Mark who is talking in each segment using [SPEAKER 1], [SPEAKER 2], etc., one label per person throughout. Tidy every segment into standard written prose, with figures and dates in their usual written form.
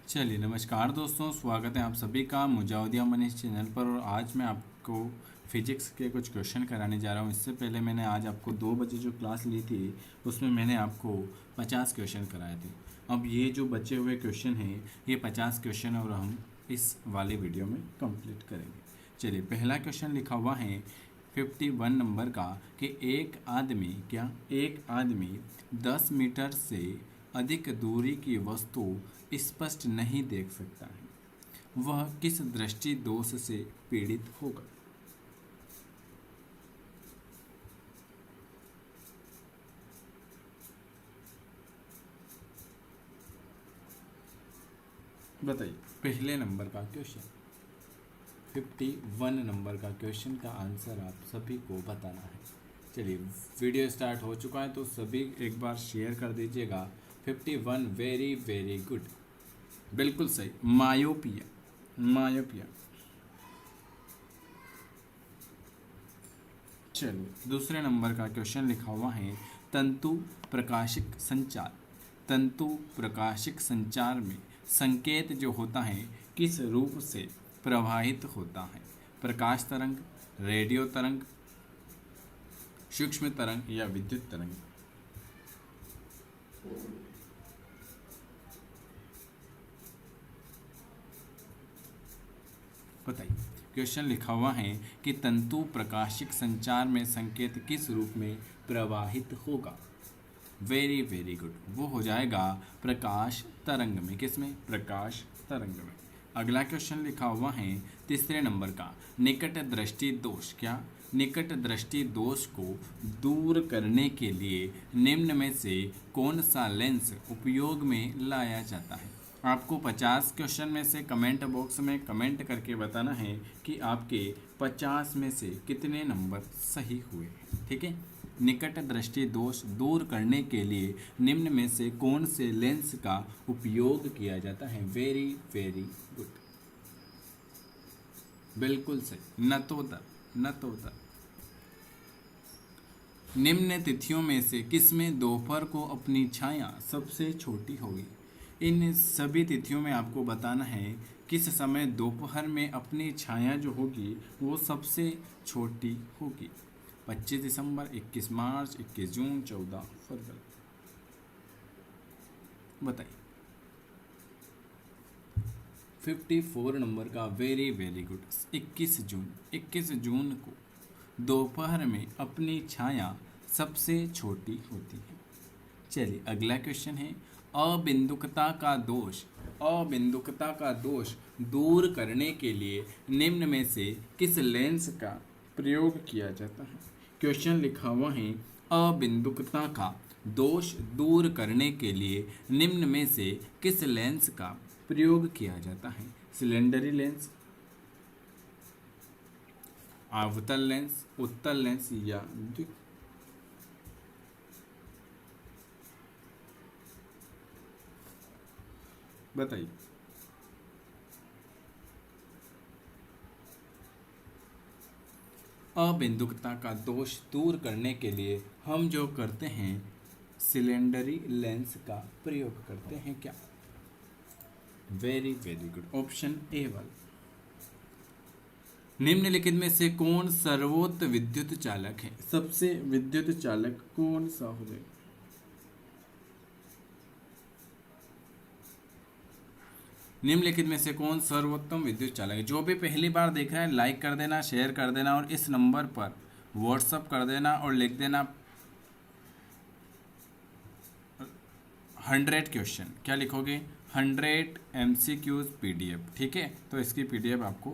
[SPEAKER 1] चलिए नमस्कार दोस्तों, स्वागत है आप सभी का मुजावदिया मनीष चैनल पर। और आज मैं आपको फिजिक्स के कुछ क्वेश्चन कराने जा रहा हूँ। इससे पहले मैंने आज आपको 2 बजे जो क्लास ली थी उसमें मैंने आपको 50 क्वेश्चन कराए थे। अब ये जो बचे हुए क्वेश्चन हैं ये 50 क्वेश्चन और हम इस वाले वीडियो में कंप्लीट करेंगे। चलिए पहला क्वेश्चन लिखा हुआ है 51 नंबर का कि एक आदमी 10 मीटर से अधिक दूरी की वस्तु स्पष्ट नहीं देख सकता है, वह किस दृष्टि दोष से पीड़ित होगा? बताइए। पहले नंबर का क्वेश्चन 51 नंबर का क्वेश्चन का आंसर आप सभी को बताना है। चलिए वीडियो स्टार्ट हो चुका है तो सभी एक बार शेयर कर दीजिएगा। 51 वेरी वेरी गुड, बिल्कुल सही। मायोपिया। चलिए दूसरे नंबर का क्वेश्चन लिखा हुआ है तंतु प्रकाशिक संचार में संकेत जो होता है किस रूप से प्रवाहित होता है? प्रकाश तरंग, रेडियो तरंग, सूक्ष्म तरंग या विद्युत तरंग? बताइए। क्वेश्चन लिखा हुआ है कि तंतु प्रकाशिक संचार में संकेत किस रूप में प्रवाहित होगा? वेरी वेरी गुड, वो हो जाएगा प्रकाश तरंग में। किसमें? प्रकाश तरंग में। अगला क्वेश्चन लिखा हुआ है तीसरे नंबर का निकट दृष्टि दोष। क्या? निकट दृष्टि दोष को दूर करने के लिए निम्न में से कौन सा लेंस उपयोग में लाया जाता है? आपको 50 क्वेश्चन में से कमेंट बॉक्स में कमेंट करके बताना है कि आपके 50 में से कितने नंबर सही हुए हैं। ठीक है। निकट दृष्टि दोष दूर करने के लिए निम्न में से कौन से लेंस का उपयोग किया जाता है? वेरी वेरी गुड, बिल्कुल सही। नतोदर। निम्न तिथियों में से किसमें दोपहर को अपनी छाया सबसे छोटी होगी? इन सभी तिथियों में आपको बताना है किस समय दोपहर में अपनी छाया जो होगी वो सबसे छोटी होगी। 25 दिसंबर, 21 मार्च, 21 जून, 14 फरवरी। बताइए। 54 नंबर का वेरी वेरी गुड, 21 जून को दोपहर में अपनी छाया सबसे छोटी होती है। चलिए अगला क्वेश्चन है अबिंदुकता का दोष दूर करने के लिए निम्न में से किस लेंस का प्रयोग किया जाता है? क्वेश्चन लिखा हुआ है अबिंदुकता का दोष दूर करने के लिए निम्न में से किस लेंस का प्रयोग किया जाता है? सिलेंडरी लेंस, अवतल लेंस, उत्तल लेंस या बताइए। अबिंदुकता का दोष दूर करने के लिए हम जो करते हैं सिलेंडरी लेंस का प्रयोग करते हैं। क्या? Very very good, option A वाला। निम्नलिखित में से कौन सर्वोत्त विद्युत चालक है? सबसे विद्युत चालक कौन सा हो जाएगा? निम्नलिखित में से कौन सर्वोत्तम विद्युत चालक है? जो भी पहली बार देख रहा है लाइक कर देना, शेयर कर देना और इस नंबर पर व्हाट्सअप कर देना और लिख देना 100 क्वेश्चन। क्या लिखोगे? 100 MCQs PDF। ठीक है, तो इसकी PDF आपको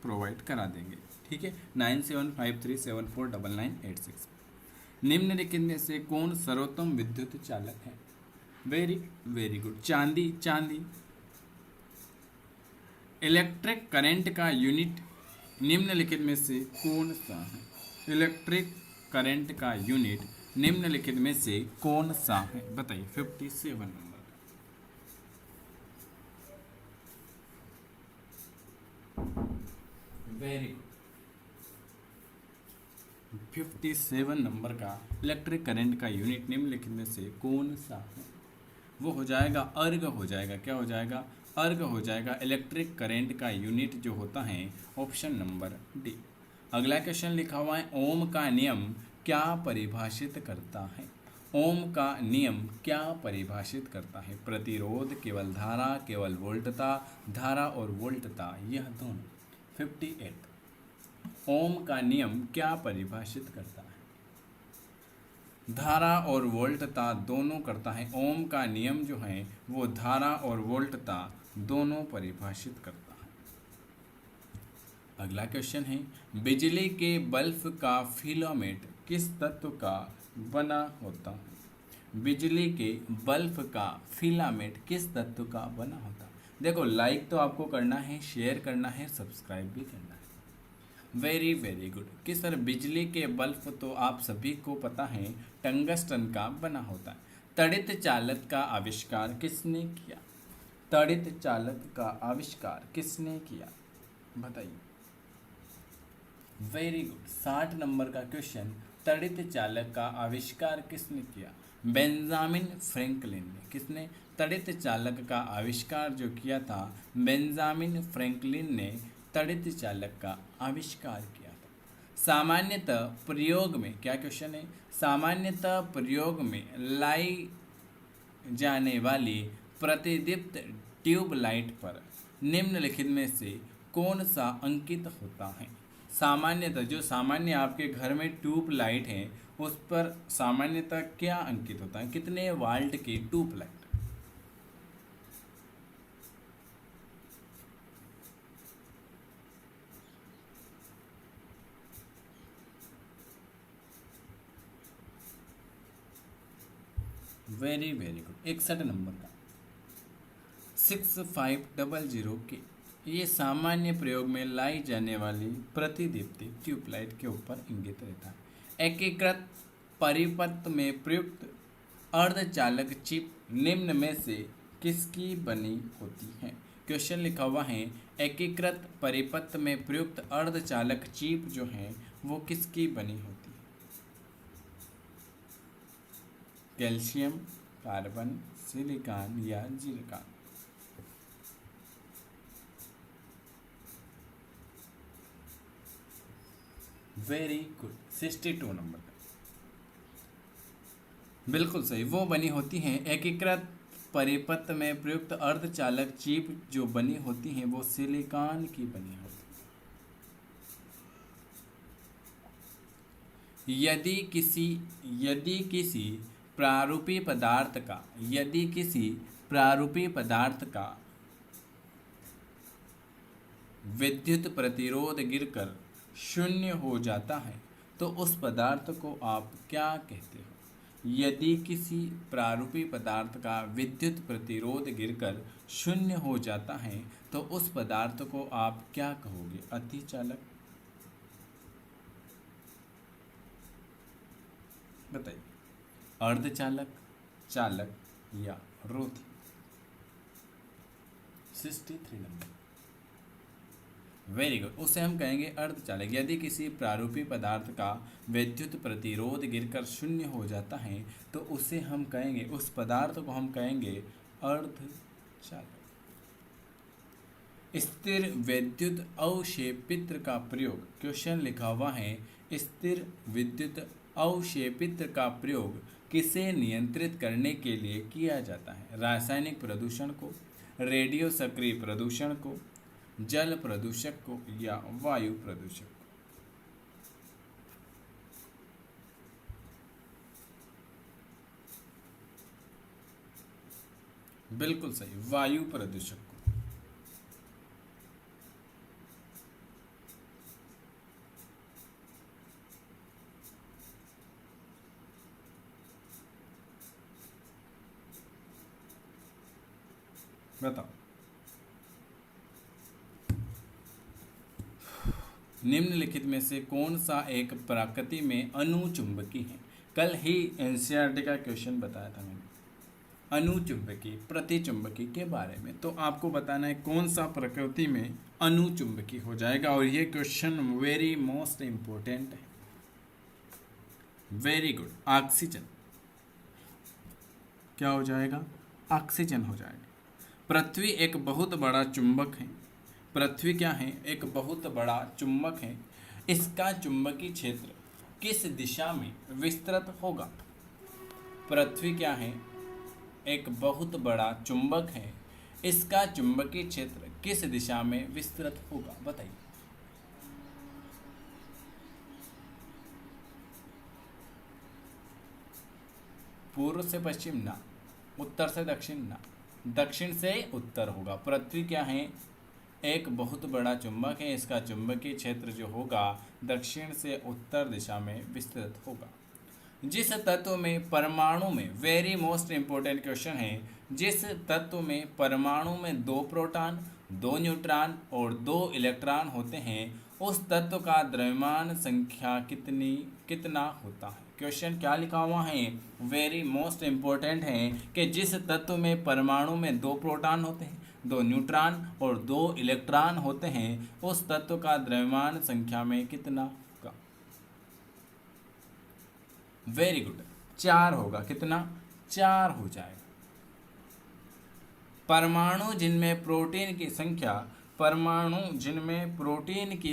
[SPEAKER 1] प्रोवाइड करा देंगे। ठीक है, 9753749986। निम्नलिखित में से कौन सर्वोत्तम विद्युत चालक है? वेरी वेरी गुड, चांदी। इलेक्ट्रिक करंट का यूनिट निम्नलिखित में से कौन सा है? इलेक्ट्रिक करंट का यूनिट निम्नलिखित में से कौन सा है? बताइए। 57 नंबर। वेरी गुड, 57 नंबर का इलेक्ट्रिक करंट का यूनिट निम्नलिखित में से कौन सा है? वो हो जाएगा अर्ग हो जाएगा। क्या हो जाएगा? अर्ग हो जाएगा इलेक्ट्रिक करंट का यूनिट जो होता है ऑप्शन नंबर डी। अगला क्वेश्चन लिखा हुआ है ओम का नियम क्या परिभाषित करता है। ओम का नियम क्या परिभाषित करता है। प्रतिरोध, केवल धारा, केवल वोल्टता, धारा और वोल्टता, यह दोनों। 58 ओम का नियम क्या परिभाषित करता है। धारा और वोल्टता दोनों करता है। ओम का नियम जो है वो धारा और वोल्टता दोनों परिभाषित करता है। अगला क्वेश्चन है बिजली के बल्ब का फिलामेंट किस तत्व का बना होता है। बिजली के बल्ब का फिलामेंट किस तत्व का बना होता है। देखो लाइक तो आपको करना है, शेयर करना है, सब्सक्राइब भी करना है। वेरी वेरी गुड कि सर बिजली के बल्ब तो आप सभी को पता है टंगस्टन का बना होता है। तड़ित चालक का आविष्कार किसने किया। तड़ित चालक का आविष्कार किसने किया बताइए। वेरी गुड 60 नंबर का क्वेश्चन, तड़ित चालक का आविष्कार किसने किया। बेंजामिन फ्रैंकलिन ने। किसने। तड़ित चालक का आविष्कार जो किया था बेंजामिन फ्रैंकलिन ने तड़ित चालक का आविष्कार किया था। सामान्यतः प्रयोग में, क्या क्वेश्चन है, सामान्यतः प्रयोग में लाई जाने वाली प्रतिदीप्त ट्यूबलाइट पर निम्नलिखित में से कौन सा अंकित होता है। सामान्यतः जो सामान्य आपके घर में ट्यूबलाइट है उस पर सामान्यतः क्या अंकित होता है, कितने वाल्ट की ट्यूबलाइट। वेरी वेरी गुड 61 नंबर का 6500 के ये सामान्य प्रयोग में लाई जाने वाली प्रतिदीप्ति ट्यूबलाइट के ऊपर इंगित रहता है। एकीकृत परिपथ में प्रयुक्त अर्धचालक चिप निम्न में से किसकी बनी होती है। क्वेश्चन लिखा हुआ है एकीकृत परिपथ में प्रयुक्त अर्धचालक चिप जो है वो किसकी बनी होती है। कैल्शियम, कार्बन, सिलिकॉन या जिरकॉन। वेरी गुड 62 नंबर का बिल्कुल सही, वो बनी होती हैं एकीकृत परिपथ में प्रयुक्त अर्धचालक चिप जो बनी होती हैं वो सिलिकॉन की बनी होती है। यदि किसी प्रारूपी पदार्थ का विद्युत प्रतिरोध गिरकर शून्य हो जाता है तो उस पदार्थ को आप क्या कहते हो। यदि किसी प्रारूपी पदार्थ का विद्युत प्रतिरोध गिरकर शून्य हो जाता है तो उस पदार्थ को आप क्या कहोगे। अतिचालक, बताइए, अर्धचालक, चालक या रोधी। 63 नंबर वेरी गुड, उसे हम कहेंगे अर्धचालक। यदि किसी प्रारूपी पदार्थ का विद्युत प्रतिरोध गिरकर शून्य हो जाता है तो उसे हम कहेंगे, उस पदार्थ को हम कहेंगे अर्धचालक। स्थिर विद्युत अवक्षेपित्र का प्रयोग, क्वेश्चन लिखा हुआ है स्थिर विद्युत अवक्षेपित्र का प्रयोग किसे नियंत्रित करने के लिए किया जाता है। रासायनिक प्रदूषण को, रेडियो सक्रिय प्रदूषण को, जल प्रदूषक को या वायु प्रदूषक को। बिल्कुल सही, वायु प्रदूषक को। बताओ निम्नलिखित में से कौन सा एक प्रकृति में अनुचुंबकी है। कल ही एनसीईआरटी का क्वेश्चन बताया था मैंने अनुचुंबकी प्रतिचुंबकी के बारे में। तो आपको बताना है कौन सा प्रकृति में अनुचुंबकी हो जाएगा और ये क्वेश्चन वेरी मोस्ट इम्पोर्टेंट है। Very good, oxygen. क्या हो जाएगा, ऑक्सीजन हो जाएगा। पृथ्वी एक बहुत बड़ा चुंबक है। पृथ्वी क्या है? एक बहुत बड़ा चुंबक है। इसका चुंबकीय क्षेत्र किस दिशा में विस्तृत होगा? पृथ्वी क्या है? एक बहुत बड़ा चुंबक है। इसका चुंबकीय क्षेत्र किस दिशा में विस्तृत होगा? बताइए। पूर्व से पश्चिम ना, उत्तर से दक्षिण ना, दक्षिण से उत्तर होगा। पृथ्वी क्या है? एक बहुत बड़ा चुंबक है। इसका चुंबकीय क्षेत्र जो होगा दक्षिण से उत्तर दिशा में विस्तृत होगा। जिस तत्व में परमाणु में, वेरी मोस्ट इंपॉर्टेंट क्वेश्चन है, जिस तत्व में परमाणु में 2 प्रोटॉन, 2 न्यूट्रॉन और 2 इलेक्ट्रॉन होते हैं, उस तत्व का द्रव्यमान संख्या कितना होता है? क्वेश्चन क्या लिखा हुआ है? वेरी मोस्ट इंपॉर्टेंट है कि जिस तत्व में परमाणु में 2 प्रोटॉन होते हैं, 2 न्यूट्रॉन और 2 इलेक्ट्रॉन होते हैं, उस तत्व का द्रव्यमान संख्या में कितना होगा? वेरी गुड, 4 होगा। कितना? 4 हो जाएगा। परमाणु जिनमें प्रोटीन की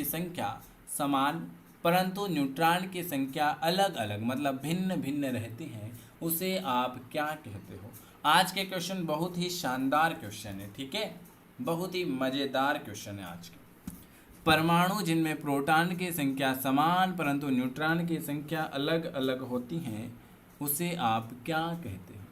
[SPEAKER 1] संख्या समान परंतु न्यूट्रॉन की संख्या अलग अलग मतलब भिन्न भिन्न रहती हैं, उसे आप क्या कहते हो? आज के क्वेश्चन बहुत ही शानदार क्वेश्चन है, ठीक है, बहुत ही मज़ेदार क्वेश्चन है आज के। परमाणु जिनमें प्रोटॉन की संख्या समान परंतु न्यूट्रॉन की संख्या अलग अलग होती हैं, उसे आप क्या कहते हैं?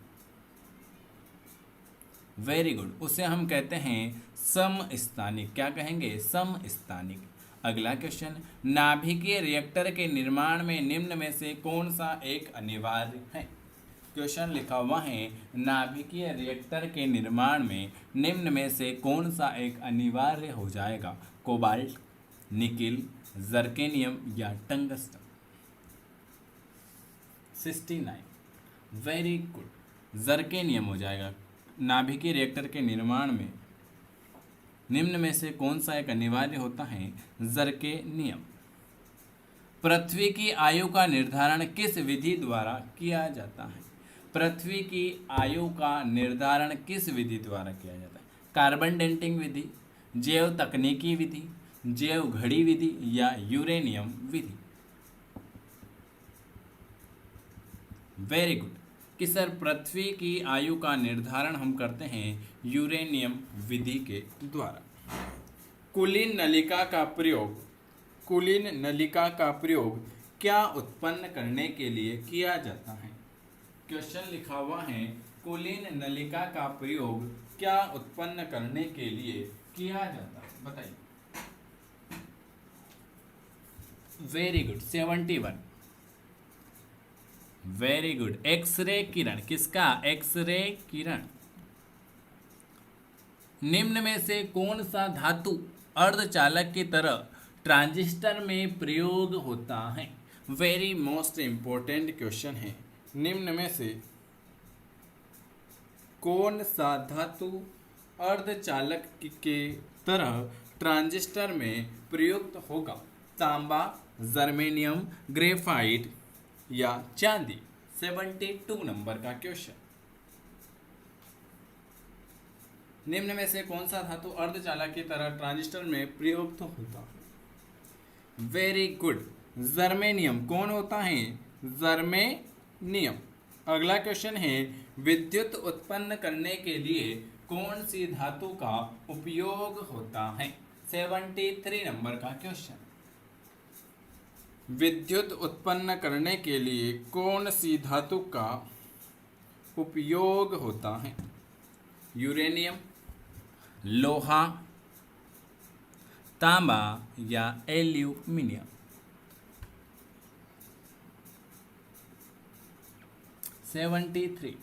[SPEAKER 1] वेरी गुड, उसे हम कहते हैं समस्थानिक। क्या कहेंगे? समस्थानिक। अगला क्वेश्चन, नाभिकीय रिएक्टर के निर्माण में निम्न में से कौन सा एक अनिवार्य है? क्वेश्चन लिखा हुआ है, नाभिकीय रिएक्टर के निर्माण में निम्न में से कौन सा एक अनिवार्य हो जाएगा? कोबाल्ट, निकिल, जर्केनियम या टंगस्टन? 69। वेरी गुड, जर्केनियम हो जाएगा। नाभिकीय रिएक्टर के निर्माण में निम्न में से कौन सा एक अनिवार्य होता है? जर्केनियम। पृथ्वी की आयु का निर्धारण किस विधि द्वारा किया जाता है? पृथ्वी की आयु का निर्धारण किस विधि द्वारा किया जाता है? कार्बन डेटिंग विधि, जैव तकनीकी विधि, जैव घड़ी विधि या यूरेनियम विधि? वेरी गुड, कि सर पृथ्वी की आयु का निर्धारण हम करते हैं यूरेनियम विधि के द्वारा। कुलीन नलिका का प्रयोग क्या उत्पन्न करने के लिए किया जाता है? क्वेश्चन लिखा हुआ है, कुलीन नलिका का प्रयोग क्या उत्पन्न करने के लिए किया जाता है? बताइए। Very good, 71। Very good, X ray किरण। किसका? एक्सरे किरण। निम्न में से कौन सा धातु अर्धचालक की तरह ट्रांजिस्टर में प्रयोग होता है? वेरी मोस्ट इंपॉर्टेंट क्वेश्चन है। निम्न में से कौन सा धातु अर्धचालक के तरह ट्रांजिस्टर में प्रयुक्त होगा? तांबा, जर्मेनियम, ग्रेफाइट या चांदी? 72 नंबर का क्वेश्चन। निम्न में से कौन सा धातु अर्धचालक की तरह ट्रांजिस्टर में प्रयुक्त होता है? Very good, germanium. कौन होता है? जर्मेनियम। अगला क्वेश्चन है, विद्युत उत्पन्न करने के लिए कौन सी धातु का उपयोग होता है? 73 नंबर का क्वेश्चन। विद्युत उत्पन्न करने के लिए कौन सी धातु का उपयोग होता है? यूरेनियम, लोहा, तांबा या एल्यूमिनियम? 73।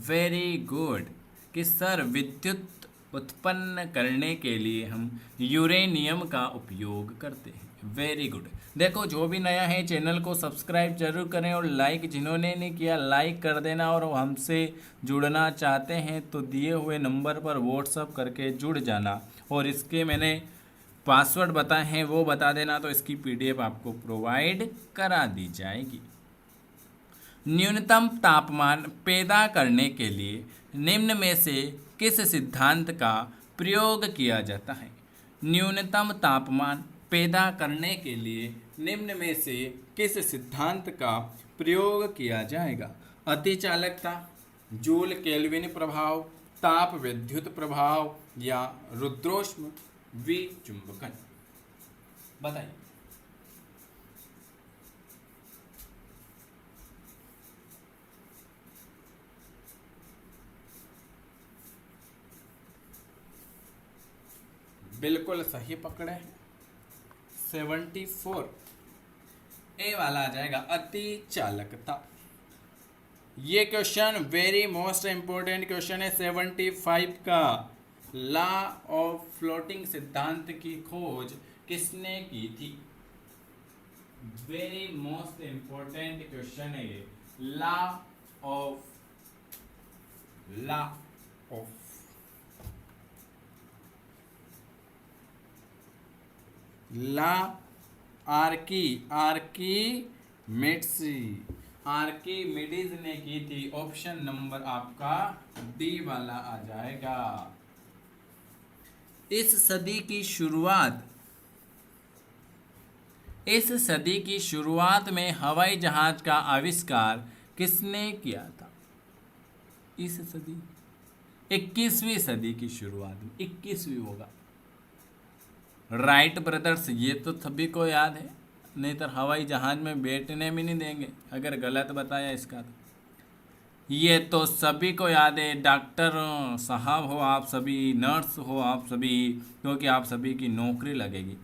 [SPEAKER 1] वेरी गुड, कि सर विद्युत उत्पन्न करने के लिए हम यूरेनियम का उपयोग करते हैं। Very good. देखो, जो भी नया है चैनल को सब्सक्राइब जरूर करें और लाइक जिन्होंने नहीं किया लाइक कर देना, और हमसे जुड़ना चाहते हैं तो दिए हुए नंबर पर व्हाट्सअप करके जुड़ जाना, और इसके मैंने पासवर्ड बताए हैं वो बता देना, तो इसकी PDF आपको प्रोवाइड करा दी जाएगी। न्यूनतम तापमान पैदा करने के लिए निम्न में से किस सिद्धांत का प्रयोग किया जाता है? न्यूनतम तापमान पैदा करने के लिए निम्न में से किस सिद्धांत का प्रयोग किया जाएगा? अतिचालकता, जूल केल्विन प्रभाव, ताप विद्युत प्रभाव या रुद्रोष्म विचुंबकन? बताइए। बिल्कुल सही पकड़े। 74 ए वाला आ जाएगा, अति चालकता। ये question very most important question है 75 का। लॉ ऑफ फ्लोटिंग सिद्धांत की खोज किसने की थी? वेरी मोस्ट इंपॉर्टेंट क्वेश्चन है ये। लॉ ऑफ ला आर्कीमिडीज ने की थी। ऑप्शन नंबर आपका डी वाला आ जाएगा। इस सदी की शुरुआत में हवाई जहाज का आविष्कार किसने किया था? इस सदी 21वीं सदी की शुरुआत में, 21वीं होगा। राइट ब्रदर्स, ये तो सभी को याद है, नहीं तो हवाई जहाज में बैठने भी नहीं देंगे अगर गलत बताया इसका तो। ये तो सभी को याद है। डॉक्टर साहब हो आप सभी, नर्स हो आप सभी, क्योंकि आप सभी की नौकरी लगेगी,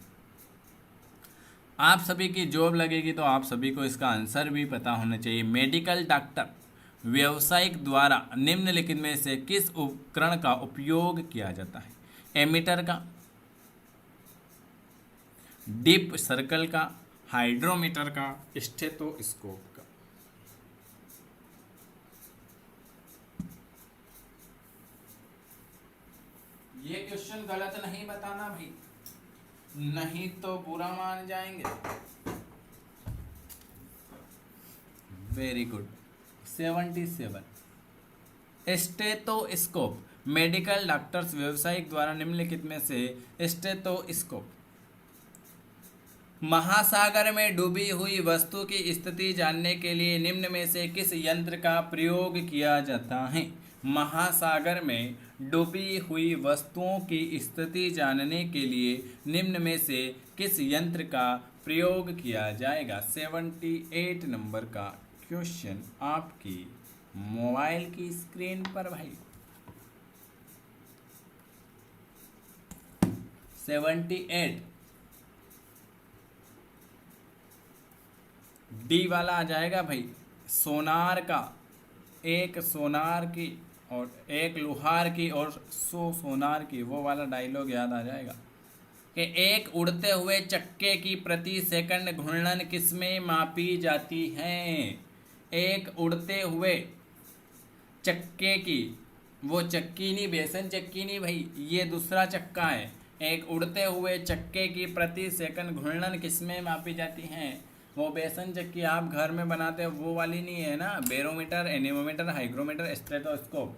[SPEAKER 1] आप सभी की जॉब लगेगी, तो आप सभी को इसका आंसर भी पता होना चाहिए। मेडिकल डॉक्टर व्यावसायिक द्वारा निम्नलिखित में से किस उपकरण का उपयोग किया जाता है? एमीटर का, डीप सर्कल का, हाइड्रोमीटर का, स्टेथोस्कोप का? ये क्वेश्चन गलत नहीं बताना भाई, नहीं तो बुरा मान जाएंगे। Very good. 77 stethoscope. Medical doctors व्यावसायिक द्वारा निम्नलिखित में से स्टेथोस्कोप। महासागर में डूबी हुई वस्तु की स्थिति जानने के लिए निम्न में से किस यंत्र का प्रयोग किया जाता है? महासागर में डूबी हुई वस्तुओं की स्थिति जानने के लिए निम्न में से किस यंत्र का प्रयोग किया जाएगा? 78 नंबर का क्वेश्चन आपकी मोबाइल की स्क्रीन पर भाई। 78 डी वाला आ जाएगा भाई। सोनार का, एक सोनार की और एक लोहार की और 100 सोनार की, वो वाला डायलॉग याद आ जाएगा कि एक उड़ते हुए चक्के की प्रति सेकंड घूर्णन किसमें मापी जाती है? एक उड़ते हुए चक्के की, वो चक्की नहीं, बेसन चक्की नहीं भाई, ये दूसरा चक्का है। एक उड़ते हुए चक्के की प्रति सेकंड घूर्णन किसमें मापी जाती है? वो बेसन चक्की आप घर में बनाते हो वो वाली नहीं है ना, barometer, anemometer, hygrometer, stethoscope,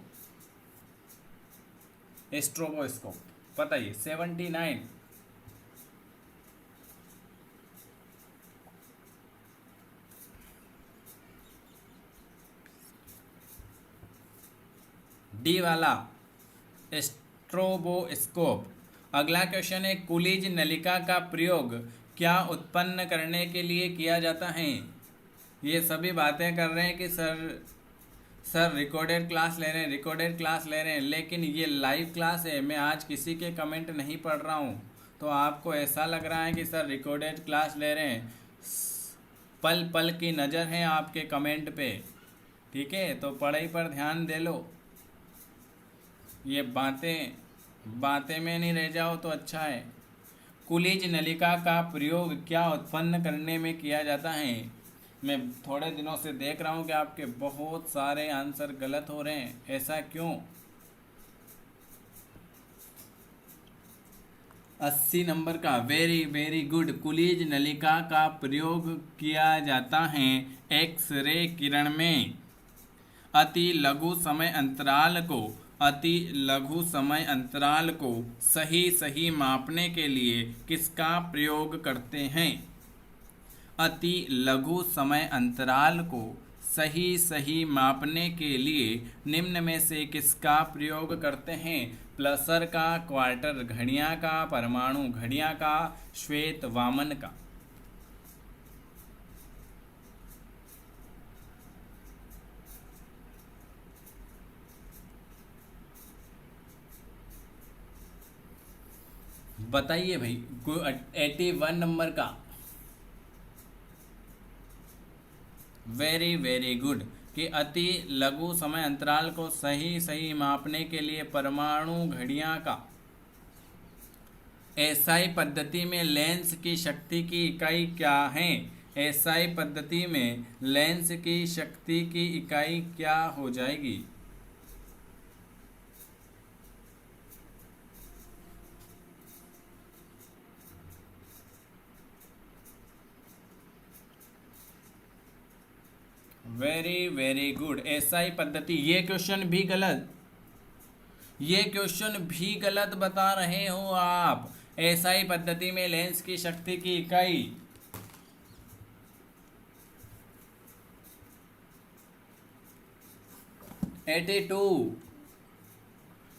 [SPEAKER 1] stroboscope. बताइए। 79 डी वाला स्ट्रोबोस्कोप। अगला क्वेश्चन है, कुलिज नलिका का प्रयोग क्या उत्पन्न करने के लिए किया जाता है? ये सभी बातें कर रहे हैं कि सर रिकॉर्डेड क्लास ले रहे हैं, लेकिन ये लाइव क्लास है, मैं आज किसी के कमेंट नहीं पढ़ रहा हूँ, तो आपको ऐसा लग रहा है कि सर रिकॉर्डेड क्लास ले रहे हैं। पल पल की नज़र है आपके कमेंट पे, ठीक है, तो पढ़ाई पर ध्यान दे लो। ये बातें में नहीं रह जाओ तो अच्छा है। कुलिज नलिका का प्रयोग क्या उत्पन्न करने में किया जाता है? मैं थोड़े दिनों से देख रहा हूँ कि आपके बहुत सारे आंसर गलत हो रहे हैं, ऐसा क्यों? 80 नंबर का, वेरी वेरी गुड। कुलीज नलिका का प्रयोग किया जाता है एक्स-रे किरण में। अति लघु समय अंतराल को सही सही मापने के लिए किसका प्रयोग करते हैं? अति लघु समय अंतराल को सही सही मापने के लिए निम्न में से किसका प्रयोग करते हैं? प्लसर का, क्वार्टर घड़ियां का, परमाणु घड़ियां का, श्वेत वामन का। बताइए भाई। 81 नंबर का, वेरी वेरी गुड। कि अति लघु समय अंतराल को सही सही मापने के लिए परमाणु घड़ियां का। एसआई पद्धति में लेंस की शक्ति की इकाई क्या है? एसआई पद्धति में लेंस की शक्ति की इकाई क्या हो जाएगी? Very very good. एसआई पद्धति, ये क्वेश्चन भी गलत बता रहे हो आप। एसआई पद्धति में लेंस की शक्ति की इकाई 82।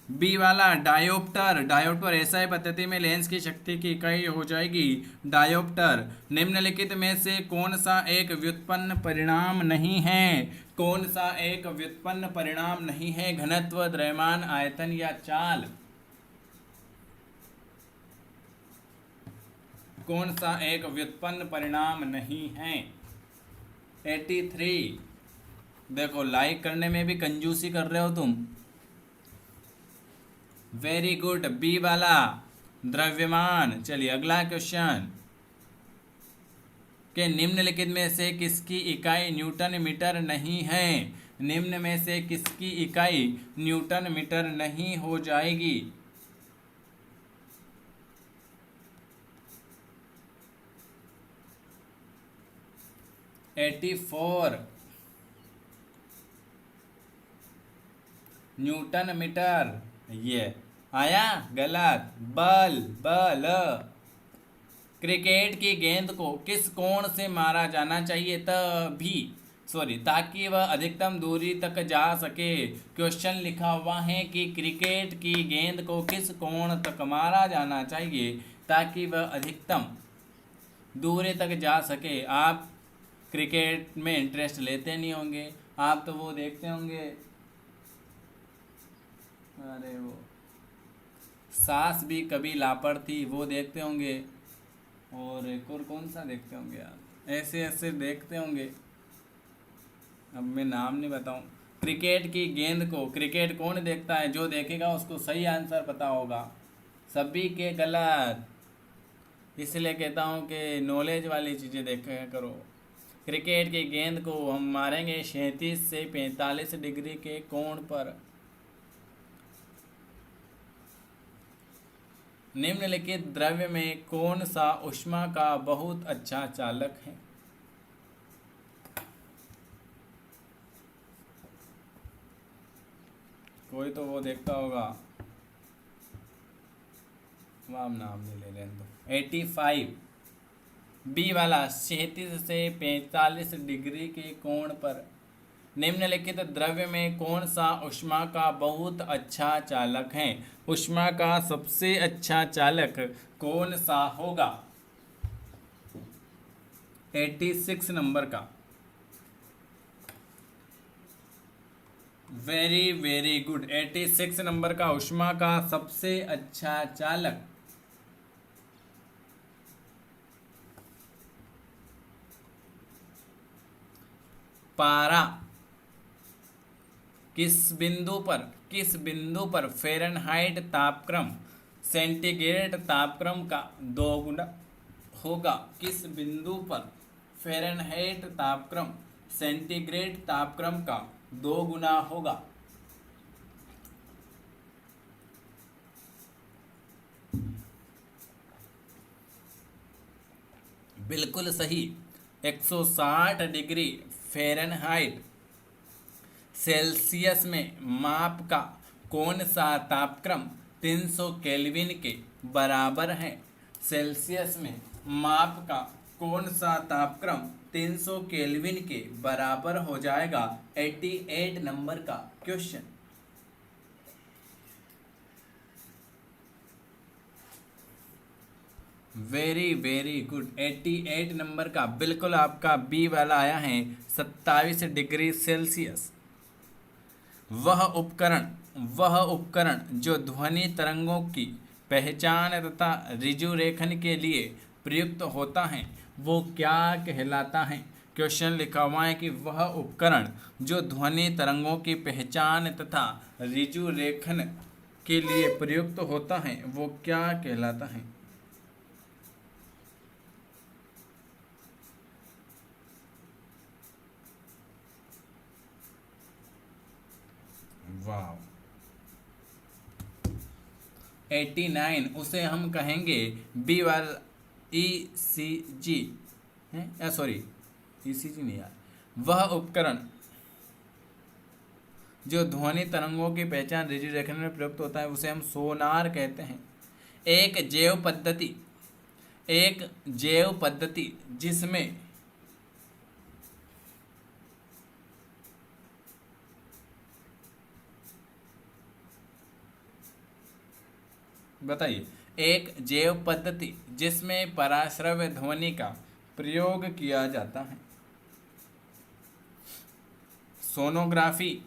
[SPEAKER 1] बी वाला डायोप्टर एसआई पद्धति में लेंस की शक्ति की इकाई हो जाएगी डायोप्टर। निम्नलिखित में से कौन सा एक व्युत्पन्न परिणाम नहीं है? कौन सा एक व्युत्पन्न परिणाम नहीं है? घनत्व, द्रव्यमान, आयतन या चाल? कौन सा एक व्युत्पन्न परिणाम नहीं है? 83। देखो, लाइक करने में भी कंजूसी कर रहे हो तुम। वेरी गुड, बी वाला द्रव्यमान। चलिए अगला क्वेश्चन। के निम्नलिखित में से किसकी इकाई न्यूटन मीटर नहीं है? निम्न में से किसकी इकाई न्यूटन मीटर नहीं हो जाएगी? 84 न्यूटन मीटर। ये आया गलत। बल। क्रिकेट की गेंद को किस कोण से मारा जाना चाहिए ताकि वह अधिकतम दूरी तक जा सके? क्वेश्चन लिखा हुआ है कि क्रिकेट की गेंद को किस कोण तक मारा जाना चाहिए ताकि वह अधिकतम दूरी तक जा सके। आप क्रिकेट में इंटरेस्ट लेते नहीं होंगे, आप तो वो देखते होंगे, अरे वो सास भी कभी लापड़ थी, वो देखते होंगे। और एक और कौन सा देखते होंगे यार, ऐसे ऐसे देखते होंगे, अब मैं नाम नहीं बताऊं। क्रिकेट की गेंद को क्रिकेट कौन देखता है? जो देखेगा उसको सही आंसर पता होगा। सभी के गलत। इसलिए कहता हूं कि नॉलेज वाली चीज़ें देखा करो। क्रिकेट की गेंद को हम मारेंगे 37 से 45 डिग्री के कोण पर। निम्नलिखित द्रव्य में कौन सा ऊष्मा का बहुत अच्छा चालक है? कोई तो वो देखता होगा, वह नाम नहीं ले लें तो। 85 बी वाला 37 से 45 डिग्री के कोण पर निम्नलिखित द्रव्य में कौन सा ऊष्मा का बहुत अच्छा चालक है? ऊष्मा का सबसे अच्छा चालक कौन सा होगा? 86 नंबर का। Very very good. 86 नंबर का ऊष्मा का सबसे अच्छा चालक पारा। किस बिंदु पर फ़ारेनहाइट तापक्रम सेंटीग्रेड तापक्रम का 2 गुना होगा? किस बिंदु पर फ़ारेनहाइट तापक्रम सेंटीग्रेड तापक्रम का 2 गुना होगा? बिल्कुल सही। 160 डिग्री फ़ारेनहाइट सेल्सियस में माप का कौन सा तापक्रम 300 केल्विन के बराबर है? सेल्सियस में माप का कौन सा तापक्रम 300 केल्विन के बराबर हो जाएगा? 88 नंबर का question. Very very good. 88 number का बिल्कुल आपका बी वाला आया है 27 डिग्री सेल्सियस। वह उपकरण जो ध्वनि तरंगों की पहचान तथा ऋजु रेखन के लिए प्रयुक्त होता है वो क्या कहलाता है? क्वेश्चन लिखा हुआ है कि वह उपकरण जो ध्वनि तरंगों की पहचान तथा ऋजु रेखन के लिए प्रयुक्त होता है वो क्या कहलाता है? वाह। 89 उसे हम कहेंगे बी वाला ECG है, सॉरी ECG नहीं यार। वह उपकरण जो ध्वनि तरंगों की पहचान ऋजु रेखन में प्रयुक्त होता है उसे हम सोनार कहते हैं। एक जैव पद्धति जिसमें बताइए, एक जैव पद्धति जिसमें पराश्रव्य ध्वनि का प्रयोग किया जाता है। सोनोग्राफी,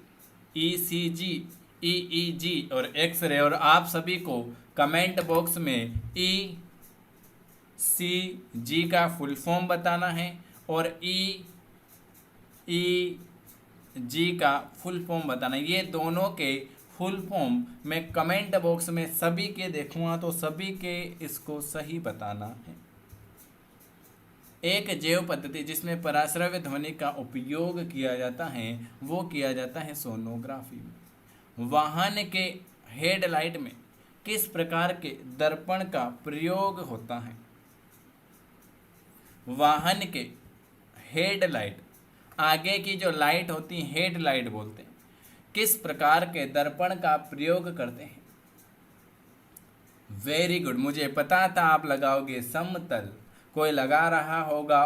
[SPEAKER 1] ECG, EEG और एक्सरे। और आप सभी को कमेंट बॉक्स में ECG का फुल फॉर्म बताना है और EEG का फुल फॉर्म बताना है। ये दोनों के फुल फॉर्म मैं कमेंट बॉक्स में सभी के देखूंगा तो सभी के इसको सही बताना है। एक जैव पद्धति जिसमें पराश्रव्य ध्वनि का उपयोग किया जाता है वो किया जाता है सोनोग्राफी में। वाहन के हेडलाइट में किस प्रकार के दर्पण का प्रयोग होता है? वाहन के हेडलाइट, आगे की जो लाइट होती है हेडलाइट बोलते हैं, किस प्रकार के दर्पण का प्रयोग करते हैं? Very good. मुझे पता था आप लगाओगे समतल, कोई लगा रहा होगा